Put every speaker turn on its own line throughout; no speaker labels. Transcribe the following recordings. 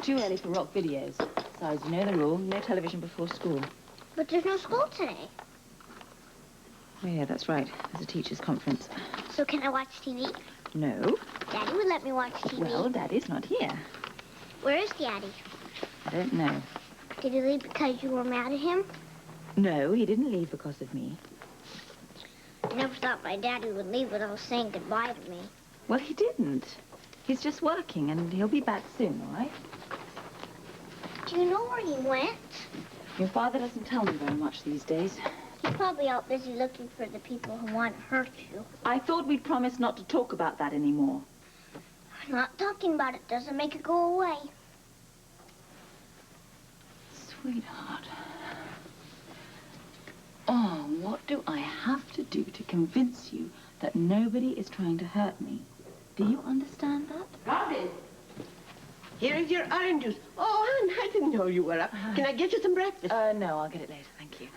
too early for rock videos. Besides, you know the rule, no television before school.
But there's no school today.
Oh, yeah, that's right. There's a teacher's conference.
So can I watch TV?
No.
Daddy would let me watch TV.
Well, Daddy's not here.
Where is Daddy?
I don't know.
Did he leave because you were mad at him?
No, he didn't leave because of me.
I never thought my daddy would leave without saying goodbye to me.
Well, he didn't. He's just working, and he'll be back soon, all right?
Do you know where he went?
Your father doesn't tell me very much these days.
He's probably out busy looking for the people who want to hurt you.
I thought we'd promised not to talk about that anymore.
Not talking about it doesn't make it go away.
Sweetheart. Oh, what do I have to do to convince you that nobody is trying to hurt me? Do you understand that?
Robin, here is your orange juice. Oh, Anne, I didn't know you were up. Can I get you some breakfast?
No, I'll get it later, thank you.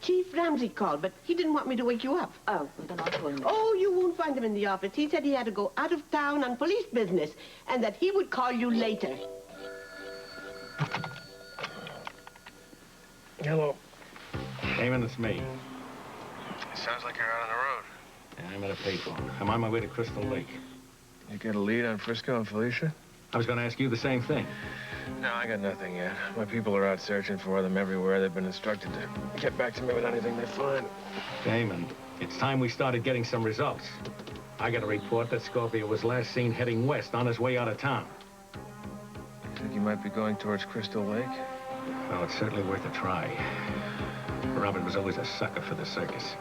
Chief Ramsey called, but he didn't want me to wake you up.
Oh, well, then I'll call him.
Oh, you won't find him in the office. He said he had to go out of town on police business, and that he would call you later.
Hello.
Damon, it's me.
Sounds like you're out on the road.
And I'm at a payphone. I'm on my way to Crystal Lake.
You get a lead on Frisco and Felicia?
I was going to ask you the same thing.
No, I got nothing yet. My people are out searching for them everywhere. They've been instructed to get back to me with anything they find.
Damon, it's time we started getting some results. I got a report that Scorpio was last seen heading west on his way out of town.
Think you might be going towards Crystal Lake?
Well, it's certainly worth a try. Robert was always a sucker for the circus.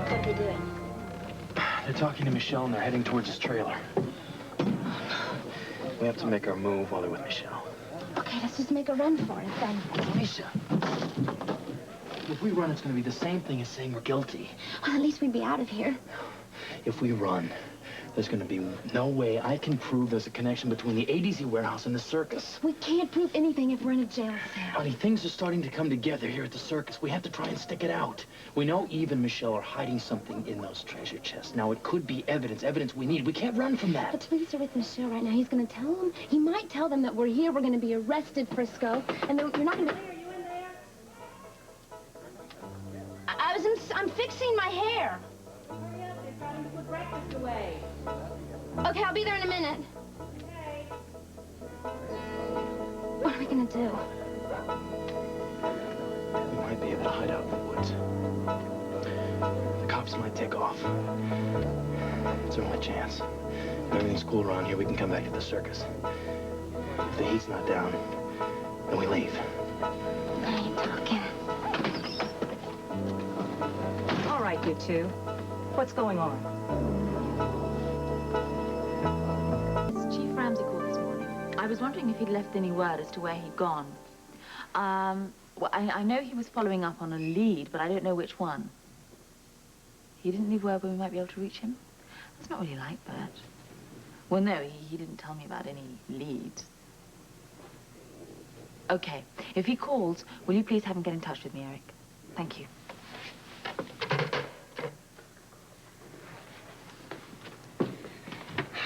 What are they doing?
They're talking to Michelle, and they're heading towards his trailer. We have to make our move while they're with Michelle.
Okay, let's just make a run for it then.
Alicia, if we run, it's going to be the same thing as saying we're guilty.
Well, at least we'd be out of here.
If we run, there's going to be no way I can prove there's a connection between the ADZ warehouse and the circus.
We can't prove anything if we're in a jail cell.
Honey, things are starting to come together here at the circus. We have to try and stick it out. We know Eve and Michelle are hiding something in those treasure chests. Now, it could be evidence we need. We can't run from that.
The police are with Michelle right now. He's going to tell them. He might tell them that we're here. We're going to be arrested, Frisco. And then you're not going to... I'm fixing my hair.
Hurry up, they're trying to put breakfast away.
Okay, I'll be there in a minute.
Okay.
What are we going to do?
We might be able to hide out in the woods. The cops might take off. It's our only chance. If everything's cool around here, we can come back to the circus. If the heat's not down, then we leave.
I ain't talking.
All right, you two. What's going on? Chief Ramsey called this morning. I was wondering if he'd left any word as to where he'd gone. Well, I know he was following up on a lead, but I don't know which one. He didn't leave word when we might be able to reach him? That's not really like Bert. Well, no, he didn't tell me about any leads. Okay. If he calls, will you please have him get in touch with me, Eric? Thank you.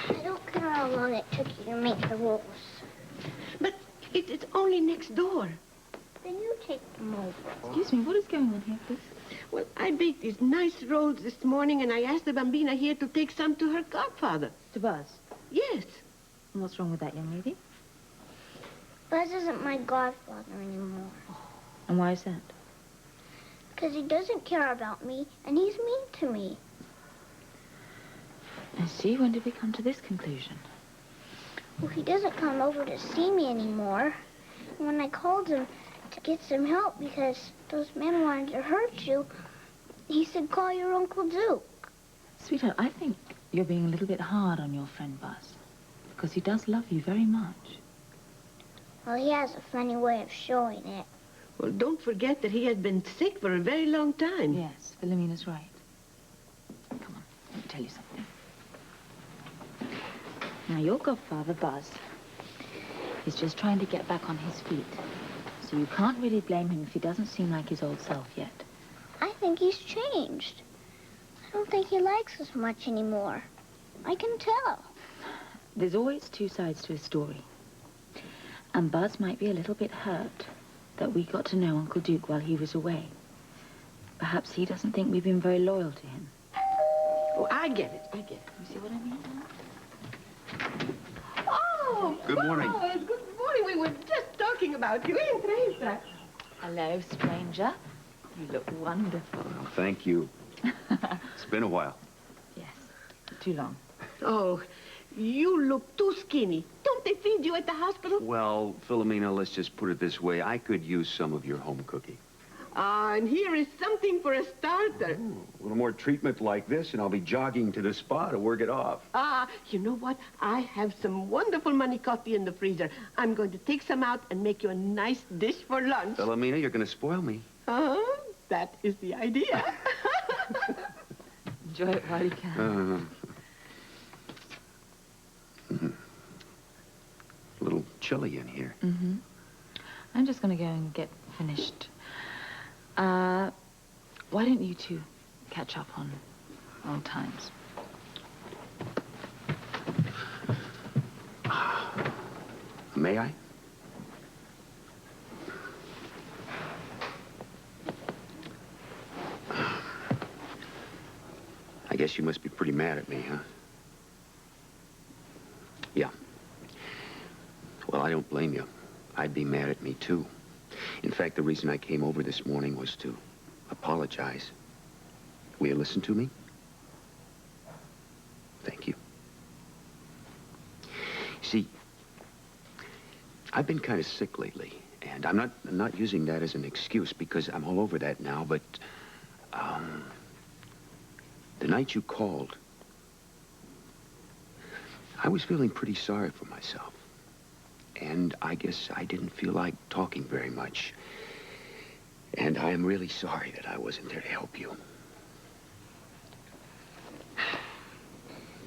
I don't care how long it took you to make the rules.
But it's only next door.
Then you take them over.
Excuse me, what is going on here, please?
Well, I baked these nice rolls this morning, and I asked the Bambina here to take some to her godfather.
To Buzz.
Yes.
And what's wrong with that, young lady?
Buzz isn't my godfather anymore.
And why is that?
Because he doesn't care about me, and he's mean to me.
I see. When did we come to this conclusion?
Well, he doesn't come over to see me anymore. And when I called him to get some help because those men wanted to hurt you, he said, call your Uncle Duke.
Sweetheart, I think you're being a little bit hard on your friend Buzz. Because he does love you very much.
Well, he has a funny way of showing it.
Well, don't forget that he has been sick for a very long time.
Yes, Philomena's right. Come on, let me tell you something. Now, your godfather, Buzz, is just trying to get back on his feet. So you can't really blame him if he doesn't seem like his old self yet.
I think he's changed. don't think he likes us much anymore. I can tell.
There's always two sides to a story. And Buzz might be a little bit hurt that we got to know Uncle Duke while he was away. Perhaps he doesn't think we've been very loyal to him.
Oh, I get it. I get it.
You see what I mean?
Oh,
Good morning.
Buzz, good morning. We were just talking about you. Entra.
Hello, stranger. You look wonderful.
Well, thank you. It's been a while.
Yes, too long.
Oh, you look too skinny. Don't they feed you at the hospital?
Well, Philomena, let's just put it this way. I could use some of your home cooking.
And here is something for a starter.
Ooh, a little more treatment like this, and I'll be jogging to the spa to work it off.
You know what? I have some wonderful manicotti in the freezer. I'm going to take some out and make you a nice dish for lunch.
Philomena, you're going to spoil me.
That is the idea.
Enjoy it while you can.
A little chilly in here.
Mm-hmm. I'm just going to go and get finished. Why don't you two catch up on old times?
May I? I guess you must be pretty mad at me, huh? Yeah. Well, I don't blame you. I'd be mad at me, too. In fact, the reason I came over this morning was to apologize. Will you listen to me? Thank you. See, I've been kind of sick lately, and I'm not using that as an excuse because I'm all over that now, but, the night you called, I was feeling pretty sorry for myself. And I guess I didn't feel like talking very much. And I am really sorry that I wasn't there to help you.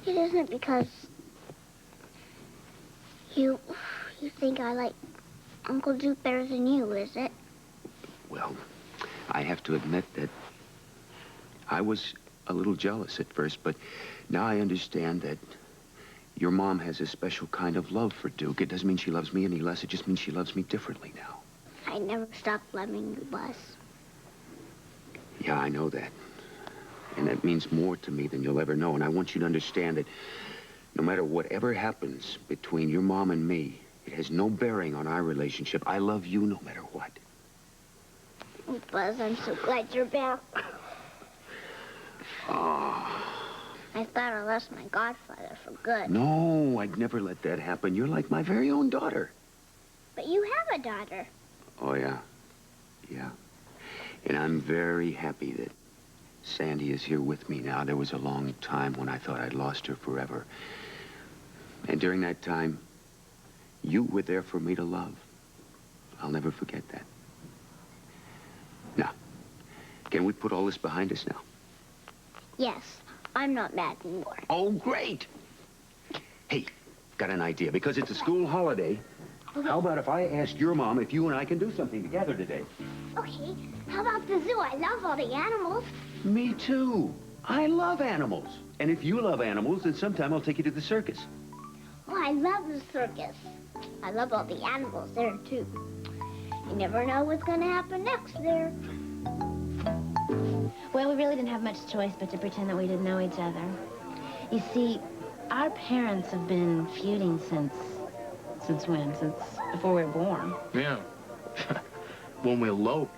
It isn't because you think I like Uncle Duke better than you, is it?
Well, I have to admit that I was a little jealous at first, but now I understand that your mom has a special kind of love for Duke. It doesn't mean she loves me any less. It just means she loves me differently now.
I never stopped loving you, Buzz.
Yeah, I know that. And that means more to me than you'll ever know. And I want you to understand that no matter whatever happens between your mom and me, it has no bearing on our relationship. I love you no matter what.
Oh, Buzz, I'm so glad you're back.
Oh.
I thought I lost my godfather for good.
No, I'd never let that happen. You're like my very own daughter.
But you have a daughter.
Oh, yeah. Yeah. And I'm very happy that Sandy is here with me now. There was a long time when I thought I'd lost her forever. And during that time, you were there for me to love. I'll never forget that. Now, can we put all this behind us now?
Yes, I'm not mad anymore.
Oh, great. Hey, got an idea. Because it's a school holiday, how about if I ask your mom if you and I can do something together today?
Okay, how about the zoo? I love all the animals.
Me too. I love animals. And if you love animals, then sometime I'll take you to the circus.
Oh, I love the circus. I love all the animals there, too. You never know what's going to happen next there.
Well, we really didn't have much choice but to pretend that we didn't know each other. You see, our parents have been feuding since when? Since before we were born.
Yeah. When we eloped,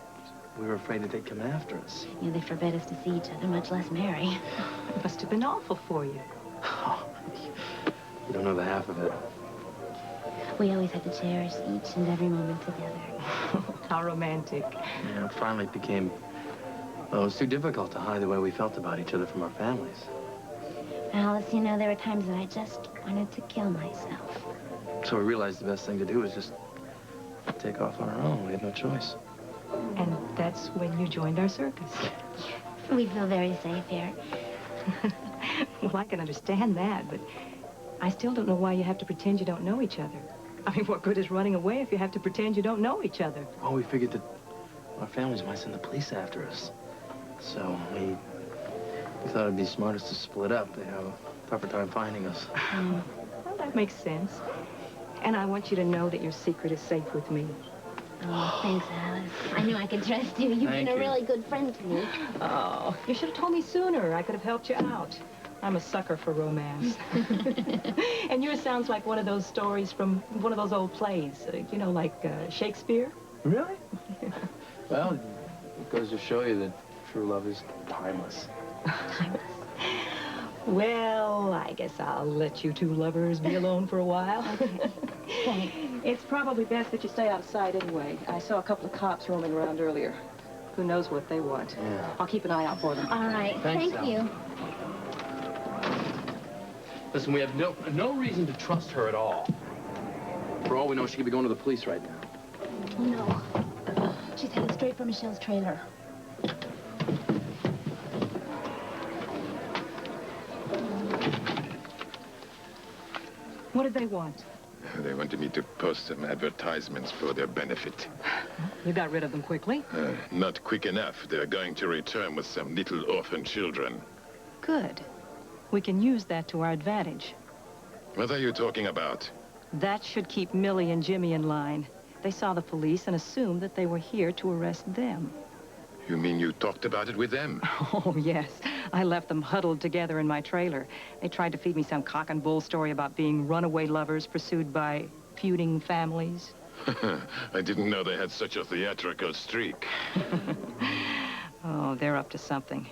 we were afraid that they'd come after us.
You know, they forbade us to see each other, much less marry.
It must have been awful for you.
You don't know the half of it.
We always had to cherish each and every moment together.
How romantic.
Yeah, it finally became... Well, it was too difficult to hide the way we felt about each other from our families.
Alice, you know, there were times that I just wanted to kill myself.
So we realized the best thing to do was just take off on our own. We had no choice.
And that's when you joined our circus.
We feel very safe here.
Well, I can understand that, but I still don't know why you have to pretend you don't know each other. I mean, what good is running away if you have to pretend you don't know each other?
Well, we figured that our families might send the police after us. So we We thought it'd be smartest to split up. They have a tougher time finding us.
Well, that makes sense. And I want you to know that your secret is safe with me.
Oh, thanks, Alice. I knew I could trust you. You've
Thank
been a
you.
really good friend to me.
Oh, you should have told me sooner. I could have helped you out. I'm a sucker for romance. And yours sounds like one of those stories from one of those old plays. You know, like Shakespeare.
Really? Well, it goes to show you that true love is timeless.
Well, I guess I'll let you two lovers be alone for a while.
Thanks.
It's probably best that you stay outside anyway. I saw a couple of cops roaming around earlier. Who knows what they want?
Yeah.
I'll keep an eye out for them.
All right.
Thanks,
Thank you.
Listen, we have no reason to trust her at all. For all we know, she could be going to the police right now.
No. She's headed straight for Michelle's trailer.
What did they want?
They wanted me to post some advertisements for their benefit.
You got rid of them quickly.
Not quick enough. They're going to return with some little orphan children.
Good. We can use that to our advantage.
What are you talking about?
That should keep Millie and Jimmy in line. They saw the police and assumed that they were here to arrest them.
You mean you talked about it with them?
Oh, yes. I left them huddled together in my trailer. They tried to feed me some cock and bull story about being runaway lovers pursued by feuding families.
I didn't know they had such a theatrical streak.
Oh, they're up to something.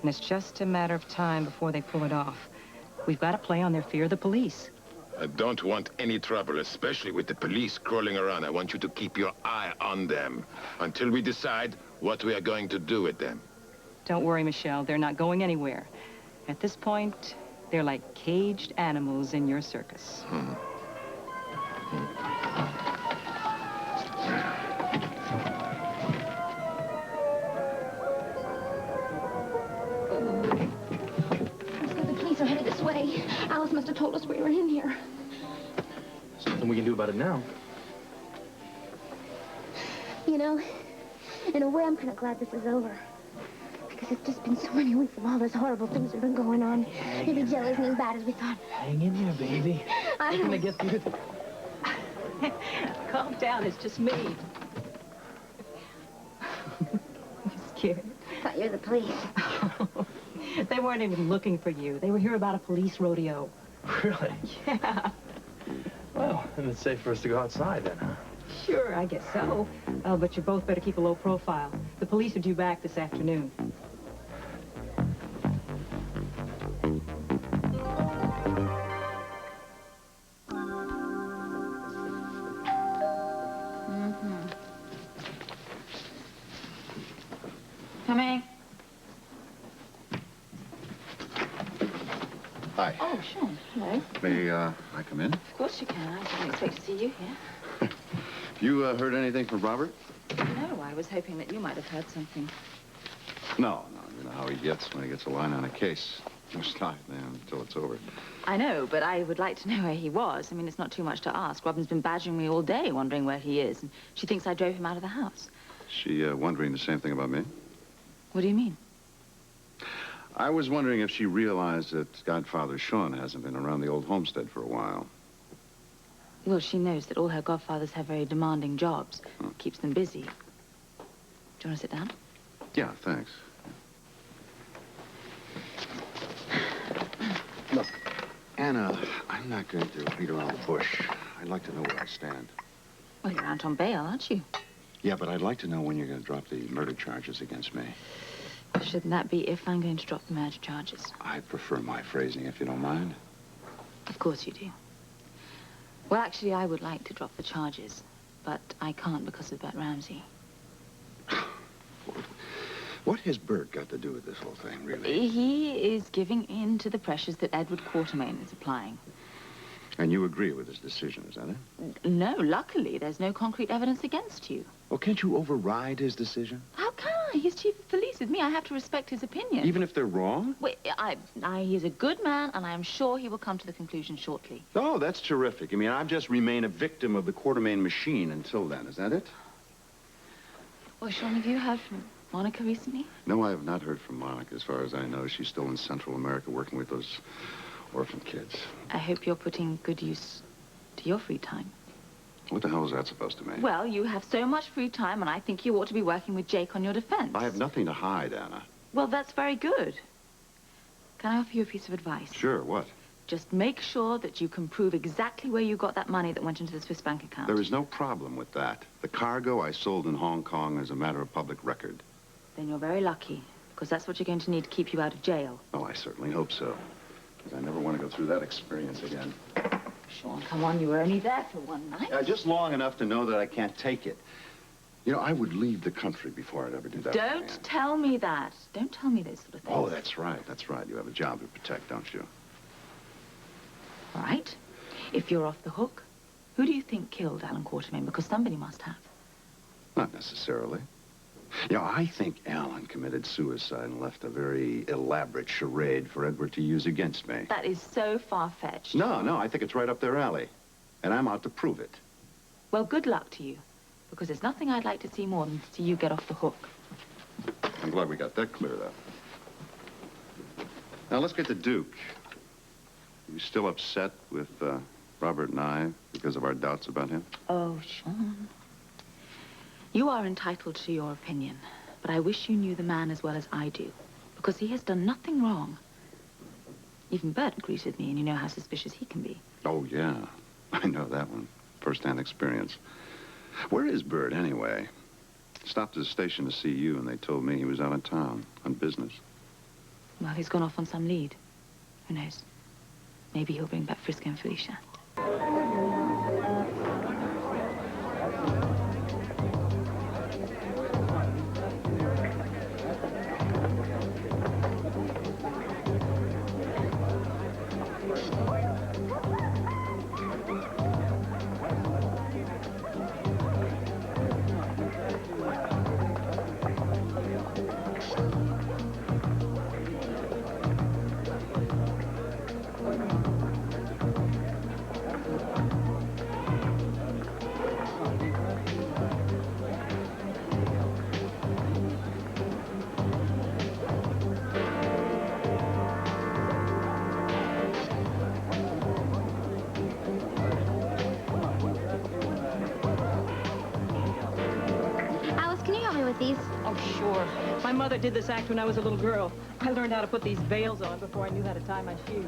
And it's just a matter of time before they pull it off. We've got to play on their fear of the police.
I don't want any trouble, especially with the police crawling around. I want you to keep your eye on them until we decide what we are going to do with them.
Don't worry, Michelle. They're not going anywhere. At this point, they're like caged animals in your circus.
The police are headed this way. Alice must have told us we were in here.
There's nothing we can do about it now.
You know, in a way, I'm kind of glad this is over. Because it's just been so many weeks of all those horrible things that have been going on. Maybe Jill isn't as bad as we thought.
Hang in there, baby.
I
We're
know.
gonna get through this.
Calm down. It's just me. You scared?
I thought you were the police.
They weren't even looking for you. They were here about a police rodeo.
Really?
Yeah.
Well, then it's safe for us to go outside then, huh?
Sure, I guess so. Oh, but you both better keep a low profile. The police are due back this afternoon.
Coming.
Hi.
Oh, Sean. Hello.
May I come in?
Of course you can. I didn't expect to see you here.
You heard anything from Robert?
No, I was hoping that you might have heard something.
No. You know how he gets when he gets a line on a case. Just not there until it's over.
I know, but I would like to know where he was. I mean, it's not too much to ask. Robin's been badgering me all day, wondering where he is, and she thinks I drove him out of the house.
She wondering the same thing about me?
What do you mean?
I was wondering if she realized that Godfather Sean hasn't been around the old homestead for a while.
Well, she knows that all her godfathers have very demanding jobs. Keeps them busy. Do you want to sit down?
Yeah, thanks. Look, Anna, I'm not going to beat around the bush. I'd like to know where I stand.
Well, you're out on bail, aren't you?
Yeah, but I'd like to know when you're going to drop the murder charges against me.
Shouldn't that be if I'm going to drop the murder charges?
I prefer my phrasing, if you don't mind.
Of course you do. Well, actually, I would like to drop the charges, but I can't because of Bert Ramsey.
What has Bert got to do with this whole thing, really?
He is giving in to the pressures that Edward Quartermain is applying.
And you agree with his decision, is that it?
No, luckily, there's no concrete evidence against you.
Well, can't you override his decision?
How can I? He's chief of police with me. I have to respect his opinion.
Even if they're wrong?
Wait, he's a good man, and I am sure he will come to the conclusion shortly.
Oh, that's terrific. I mean, I've just remained a victim of the Quartermain machine until then. Is that it?
Well, Sean, have you heard from Monica recently?
No, I have not heard from Monica. As far as I know, she's still in Central America working with those orphan kids.
I hope you're putting good use to your free time.
What the hell is that supposed to mean?
Well, you have so much free time, and I think you ought to be working with Jake on your defense.
I have nothing to hide, Anna.
Well, that's very good. Can I offer you a piece of advice?
Sure, what?
Just make sure that you can prove exactly where you got that money that went into the Swiss bank account.
There is no problem with that. The cargo I sold in Hong Kong is a matter of public record.
Then you're very lucky, because that's what you're going to need to keep you out of jail.
Oh, I certainly hope so. Because I never want to go through that experience again.
Sean, come on, you were only there for one night.
Just long enough to know that I can't take it. You know, I would leave the country before I'd ever do that.
Don't tell me that. Don't tell me those sort of things.
Oh, that's right. That's right. You have a job to protect, don't you?
All right. If you're off the hook, who do you think killed Alan Quartermain? Because somebody must have.
Not necessarily. You know, I think Alan committed suicide and left a very elaborate charade for Edward to use against me.
That is so far-fetched.
No, I think it's right up their alley. And I'm out to prove it.
Well, good luck to you. Because there's nothing I'd like to see more than to see you get off the hook.
I'm glad we got that cleared up. Now, let's get to Duke. You still upset with Robert and I because of our doubts about him?
Oh, Sean. You are entitled to your opinion, but I wish you knew the man as well as I do, because he has done nothing wrong. Even Bert agrees with me, and you know how suspicious he can be.
Oh, yeah. I know that one. First-hand experience. Where is Bert, anyway? Stopped at the station to see you, and they told me he was out of town on business.
Well, he's gone off on some lead. Who knows? Maybe he'll bring back Frisco and Felicia.
These?
Oh, sure. My mother did this act when I was a little girl. I learned how to put these veils on before I knew how to tie my shoes.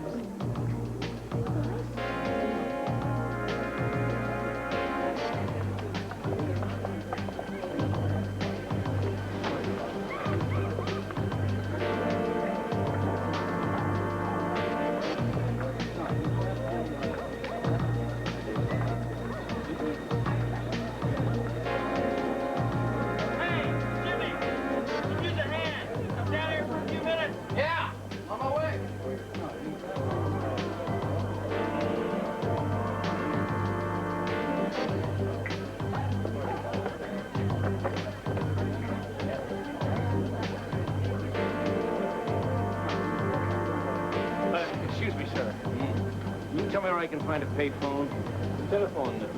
I can find a payphone.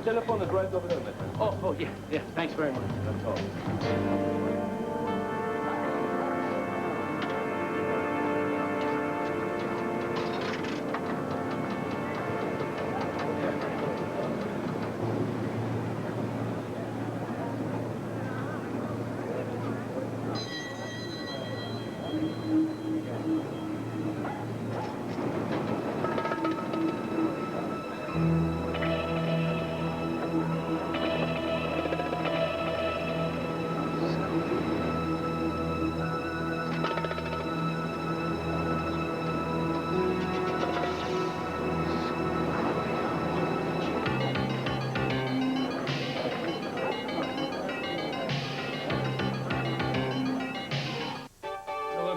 Telephone is right over there, mister. Oh, yeah. Thanks very much. That's all.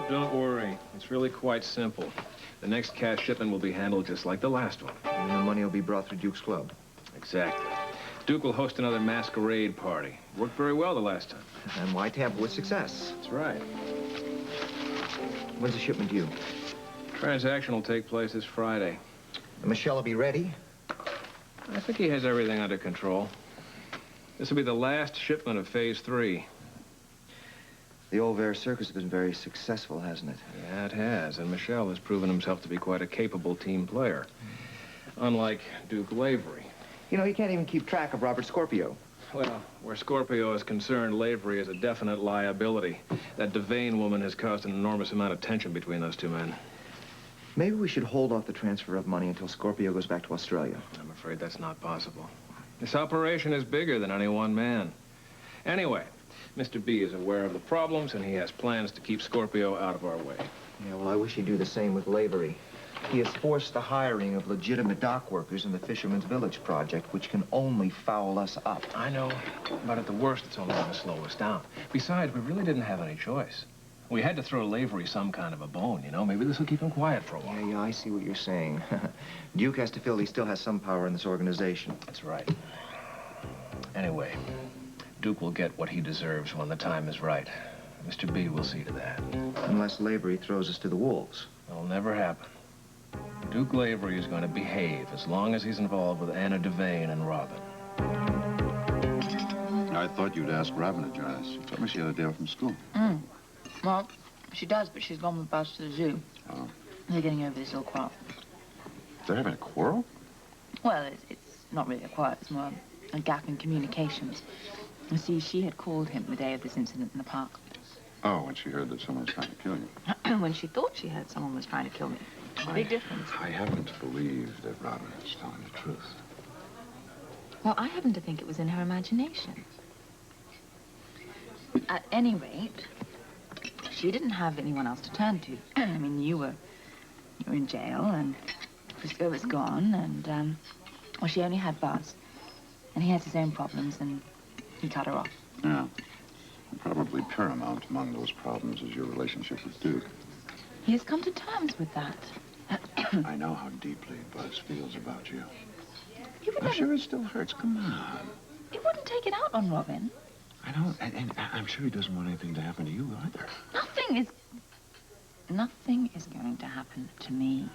Don't worry. It's really quite simple. The next cash shipment will be handled just like the last one.
And the money will be brought through Duke's club.
Exactly. Duke will host another masquerade party. Worked very well the last time.
And why tamper with success?
That's right.
When's the shipment due?
Transaction will take place this Friday.
And Michelle will be ready?
I think he has everything under control. This will be the last shipment of Phase 3.
The old Vare Circus has been very successful, hasn't it?
Yeah, it has. And Michel has proven himself to be quite a capable team player. Unlike Duke Lavery.
You know, he can't even keep track of Robert Scorpio.
Well, where Scorpio is concerned, Lavery is a definite liability. That Devane woman has caused an enormous amount of tension between those two men.
Maybe we should hold off the transfer of money until Scorpio goes back to Australia.
I'm afraid that's not possible. This operation is bigger than any one man. Anyway, Mr. B is aware of the problems, and he has plans to keep Scorpio out of our way.
Yeah, well, I wish he'd do the same with Lavery. He has forced the hiring of legitimate dock workers in the Fisherman's Village project, which can only foul us up.
I know, but at the worst, it's only going to slow us down. Besides, we really didn't have any choice. We had to throw Lavery some kind of a bone, you know? Maybe this will keep him quiet for a while.
Yeah, I see what you're saying. Duke has to feel he still has some power in this organization.
That's right. Anyway, Duke will get what he deserves when the time is right. Mr. B will see to that.
Unless Lavery throws us to the wolves.
It'll never happen. Duke Lavery is going to behave as long as he's involved with Anna Devane and Robin.
I thought you'd ask Robin to join us. She told me she had a day off from school.
Well, she does, but she's gone with us to the zoo.
Oh.
They're getting over this little quarrel.
They're having a quarrel?
Well, it's not really a quarrel. It's more a gap in communications. You see, she had called him the day of this incident in the park.
Oh, when she heard that someone was trying to kill you.
When she thought she heard someone was trying to kill me. Big difference.
I happen to believe that Robin is telling the truth.
Well, I happen to think it was in her imagination. At any rate, she didn't have anyone else to turn to. I mean, you were in jail, and Frisco was gone, and, well, she only had Buzz. And he has his own problems, and he cut her off.
Yeah. Probably paramount among those problems is your relationship with Duke.
He has come to terms with that.
I know how deeply Buzz feels about you.
He would
I'm sure it still hurts. Come on.
He wouldn't take it out on Robin.
I know, and I'm sure he doesn't want anything to happen to you either.
Nothing is going to happen to me.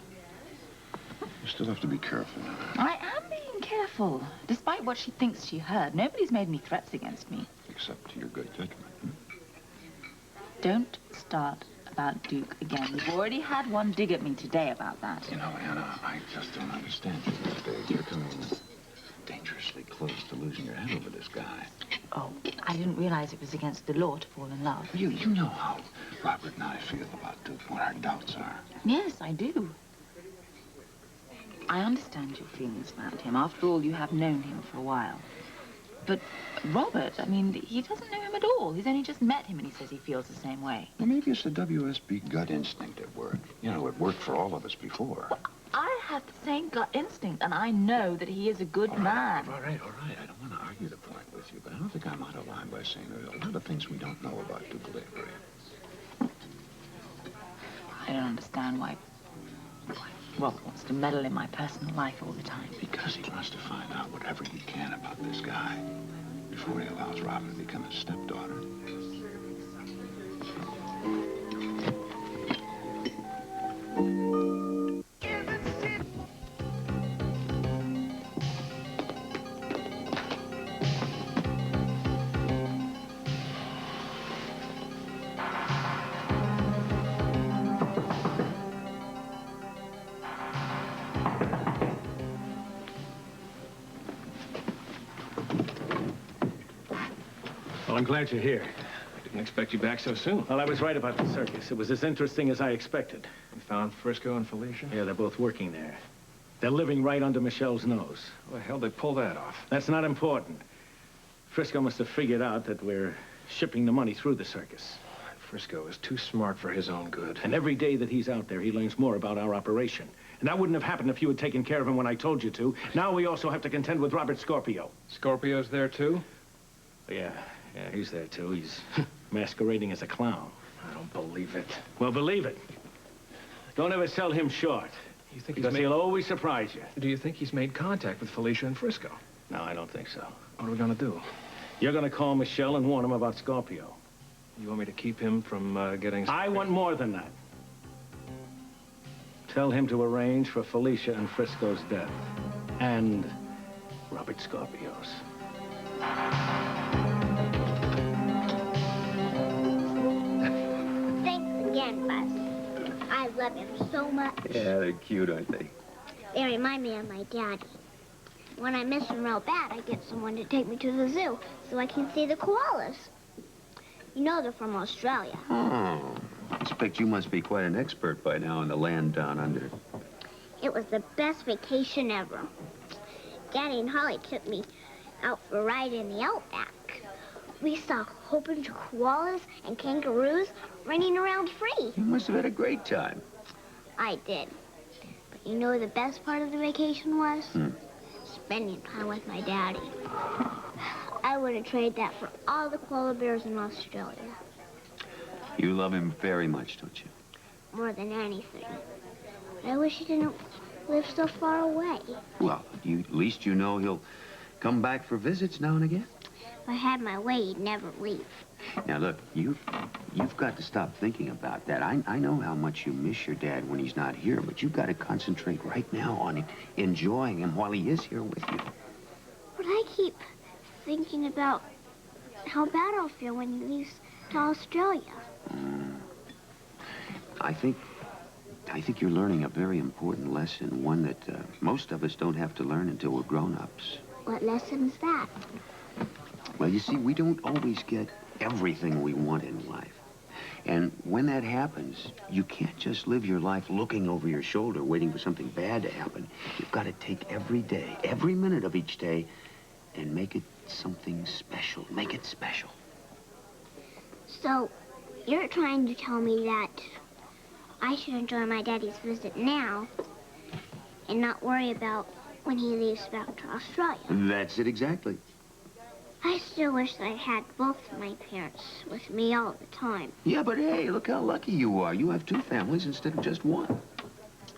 You still have to be careful.
I am being careful. Despite what she thinks she heard, nobody's made any threats against me.
Except to your good judgment.
Don't start about Duke again. You've already had one dig at me today about that.
You know, Anna, I just don't understand you these days. You're coming dangerously close to losing your head over this guy.
Oh, I didn't realize it was against the law to fall in love.
You know how Robert and I feel about Duke, what our doubts are.
Yes, I do. I understand your feelings about him. After all, you have known him for a while. But Robert, I mean, he doesn't know him at all. He's only just met him and he says he feels the same way.
Well, maybe it's the WSB gut instinct at work. You know, it worked for all of us before.
Well, I have the same gut instinct, and I know that he is a good man.
All right. I don't want to argue the point with you, but I don't think I'm out of line by saying there's a lot of things we don't know about Duke Lavery.
I don't understand why Robert wants to meddle in my personal life all the time.
Because he wants to find out whatever he can about this guy before he allows Robin to become his stepdaughter.
Well, I'm glad you're here.
I didn't expect you back so soon.
Well, I was right about the circus. It was as interesting as I expected.
You found Frisco and Felicia?
Yeah, they're both working there. They're living right under Michelle's nose.
How the hell did they pull that off?
That's not important. Frisco must have figured out that we're shipping the money through the circus.
Frisco is too smart for his own good.
And every day that he's out there, he learns more about our operation. And that wouldn't have happened if you had taken care of him when I told you to. Now we also have to contend with Robert Scorpio.
Scorpio's there, too?
Yeah, he's there, too. He's masquerading as a clown.
I don't believe it.
Well, believe it. Don't ever sell him short.
You think
he'll always surprise you.
Do you think he's made contact with Felicia and Frisco?
No, I don't think so.
What are we going to do?
You're going to call Michelle and warn him about Scorpio.
You want me to keep him from getting...
I want more than that. Tell him to arrange for Felicia and Frisco's death. And Robert Scorpio's.
love him so much.
Yeah, they're cute, aren't they?
They remind me of my daddy. When I miss him real bad, I get someone to take me to the zoo so I can see the koalas. You know they're from Australia.
Oh, I expect you must be quite an expert by now in the land down under.
It was the best vacation ever. Daddy and Holly took me out for a ride in the outback. We saw a whole bunch of koalas and kangaroos running around free.
You must have had a great time.
I did. But you know what the best part of the vacation was? Spending time with my daddy. I wouldn't trade that for all the koala bears in Australia.
You love him very much, don't you?
More than anything. But I wish he didn't live so far away.
Well, at least you know he'll come back for visits now and again.
If I had my way, he'd never leave.
Now, look, you've got to stop thinking about that. I know how much you miss your dad when he's not here, but you've got to concentrate right now on enjoying him while he is here with you.
But I keep thinking about how bad I'll feel when he leaves to Australia.
I think you're learning a very important lesson, one that most of us don't have to learn until we're grown-ups.
What lesson is that?
Well, you see, we don't always get everything we want in life. And when that happens, you can't just live your life looking over your shoulder, waiting for something bad to happen. You've got to take every day, every minute of each day, and make it something special. Make it special.
So, you're trying to tell me that I should enjoy my daddy's visit now and not worry about when he leaves back to Australia.
That's it exactly.
I still wish I had both my parents with me all the time.
Yeah, but hey, look how lucky you are. You have two families instead of just one.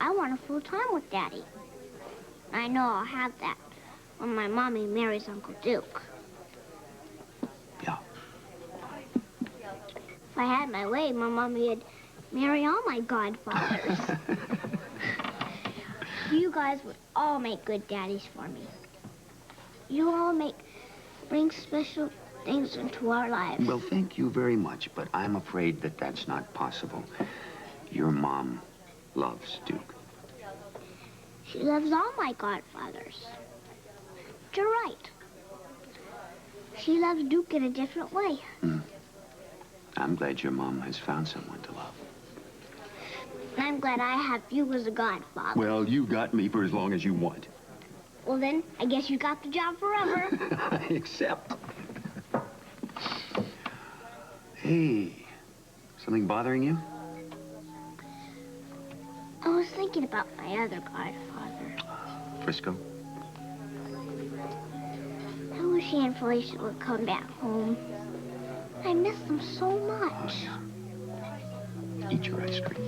I want a full time with Daddy. I know I'll have that when my mommy marries Uncle Duke.
Yeah.
If I had my way, my mommy would marry all my godfathers. You guys would all make good daddies for me. You all bring special things into our lives.
Well, thank you very much, but I'm afraid that that's not possible. Your mom loves Duke.
She loves all my godfathers. You're right. She loves Duke in a different way.
I'm glad your mom has found someone to love.
I'm glad I have you as a godfather.
Well, you got me for as long as you want.
Well, then, I guess you got the job forever.
I accept. Hey, something bothering you?
I was thinking about my other godfather.
Frisco?
I wish he and Felicia would come back home. I miss them so much.
Oh, yeah. Eat your ice cream.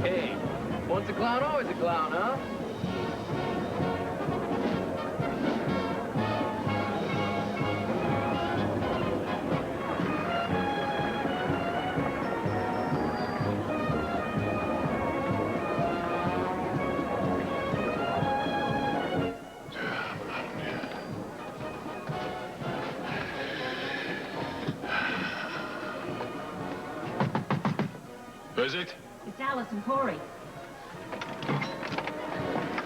Hey, once a clown, always a clown, huh?
Who is it?
It's Alice and Corey.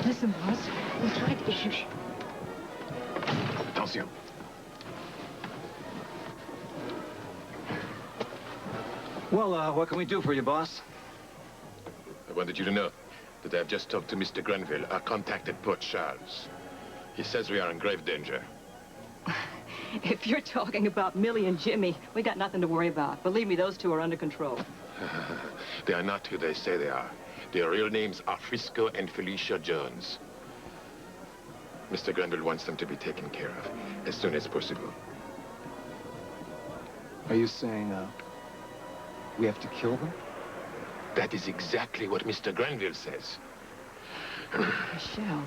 Listen, boss, we tried to get you...
Attention.
Well, what can we do for you, boss?
I wanted you to know that I've just talked to Mr. Grenville, our contact at Port Charles. He says we are in grave danger.
If you're talking about Millie and Jimmy, we got nothing to worry about. Believe me, those two are under control.
They are not who they say they are. Their real names are Frisco and Felicia Jones. Mr. Grenville wants them to be taken care of as soon as possible.
Are you saying, we have to kill them?
That is exactly what Mr. Grenville says.
Michelle,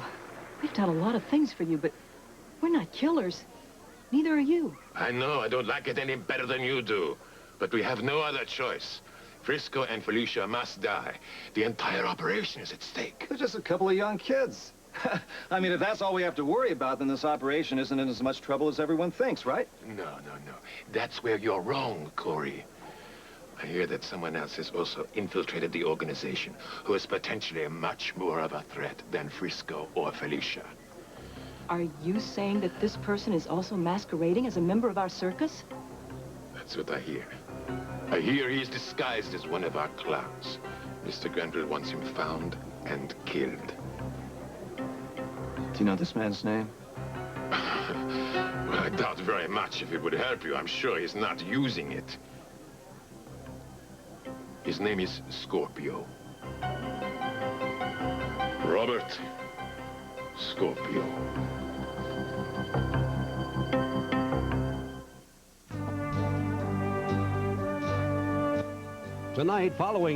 we've done a lot of things for you, but we're not killers. Neither are you.
I know, I don't like it any better than you do. But we have no other choice. Frisco and Felicia must die. The entire operation is at stake.
They're just a couple of young kids.
I mean, if that's all we have to worry about, then this operation isn't in as much trouble as everyone thinks, right?
No. That's where you're wrong, Corey. I hear that someone else has also infiltrated the organization, who is potentially much more of a threat than Frisco or Felicia.
Are you saying that this person is also masquerading as a member of our circus?
That's what I hear. I hear he's disguised as one of our clowns. Mr. Grenville wants him found and killed.
Do you know this man's name?
Well, I doubt very much if it would help you. I'm sure he's not using it. His name is Scorpio. Robert Scorpio.
Tonight, following